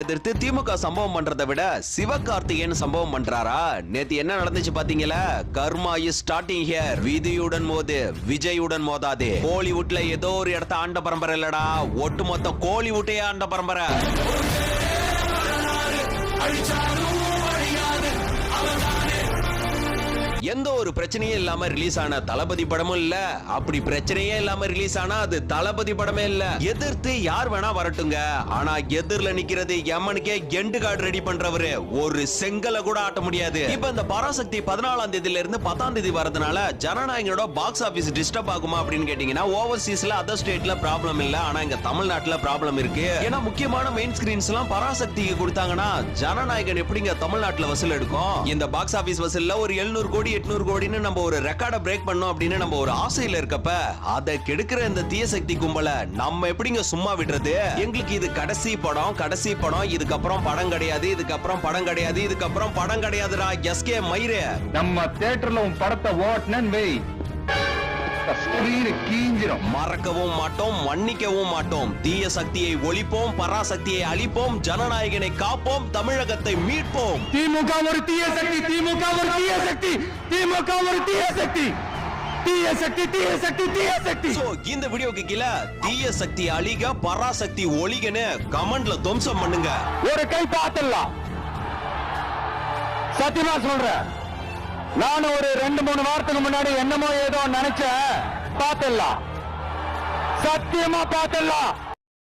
எதிர்த்து திமுக சம்பவம் பண்றதை விட சிவகார்த்திகேயன் சம்பவம் பண்றாரா? நேத்து என்ன நடந்துச்சு பாத்தீங்களா? கர்மா இஸ் ஸ்டார்டிங் ஹியர். விதியுடன் மோது, விஜயுடன் மோதாதே. கோலிவுட்ல ஏதோ ஒரு இடத்த ஆண்ட பரம்பரை இல்லடா, ஒட்டுமொத்த கோலிவுட்டையே ஆண்ட பரம்பரை. எந்த ஒரு பிரச்சனையும் இல்லாம ரிலீஸ் ஆன தளபதி படமும் இல்ல, அப்படி பிரச்சனையே இல்லாம ரிலீஸ் ஆனா அது தளபதி படமே இல்ல. எதிர்த்து யார் வேணா வரட்டுங்க, ஆனா எதிர்ல நிக்கிறது எமனுக்கே எண்டு கார்டு ரெடி பண்றவரு ஒரு செங்கலை கூட ஆட்ட முடியாது. இப்ப இந்த பராசக்தி 14ஆம் தேதியில இருந்து 10ஆம் தேதி வரதுனால ஜனநாயகனோட பாக்ஸ் ஆபீஸ் டிஸ்டர்ப் ஆகுமா அப்படின்னு கேட்டீங்கன்னா, ஓவர்சீஸ்ல அதர் ஸ்டேட்ல ப்ராப்ளம் இல்ல, ஆனா இங்க தமிழ்நாட்டுல ப்ராப்ளம் இருக்கு. ஏன்னா முக்கியமான மெயின் ஸ்கிரீன்ஸ் எல்லாம் பராசக்திக்கு கொடுத்தாங்கன்னா ஜனநாயகன் எப்படிங்க தமிழ்நாட்டுல வசூல் எடுக்கும்? இந்த பாக்ஸ் ஆபீஸ் வசூல்ல ஒரு 700 கோடி 800 கோடின்னு நம்ம ஒரு ரெக்கார்டை பிரேக் பண்ணோம் அப்படின்னு நம்ம ஒரு ஆசையில இருக்கப்ப அதை கெடுக்கிற இந்த தீய சக்தி கும்பல நம்ம எப்படிங்க சும்மா விடுறது? எங்களுக்கு இது கடைசி படம், இதுக்கப்புறம் படம் கிடையாது, இதுக்கப்புறம் படம் கிடையாது, இதுக்கப்புறம் படம் கிடையாதுடா. எஸ்கே மயிரே, நம்ம தியேட்டர்ல உன் படத்தை ஓட்டனன் வை, மறக்கவும் மாட்டோம், மன்னிக்கவும் மாட்டோம். தீய சக்தியை ஒழிப்போம், பராசக்தியை அழிப்போம், ஜனநாயகனை காப்போம், தமிழகத்தை மீட்போம். திமுக ஒரு தீய சக்தி, திமுக ஒரு தீய சக்தி, திமுக ஒரு தீய சக்தி, தீய சக்தி, தீய சக்தி, தீய சக்தி. சோ இந்த வீடியோக்கு கீழே தீய சக்தி அழிக, பராசக்தி ஒழிகன்னு கமெண்ட்ல துவம்சம் பண்ணுங்க. ஒரு கை பார்த்தலாம், சத்தியமா சொல்றேன். நான் ஒரு 2-3 வாரத்துக்கு முன்னாடி என்னமோ ஏதோ நினைச்சேன், பார்த்தலாம், சத்தியமா பார்த்தலாம்.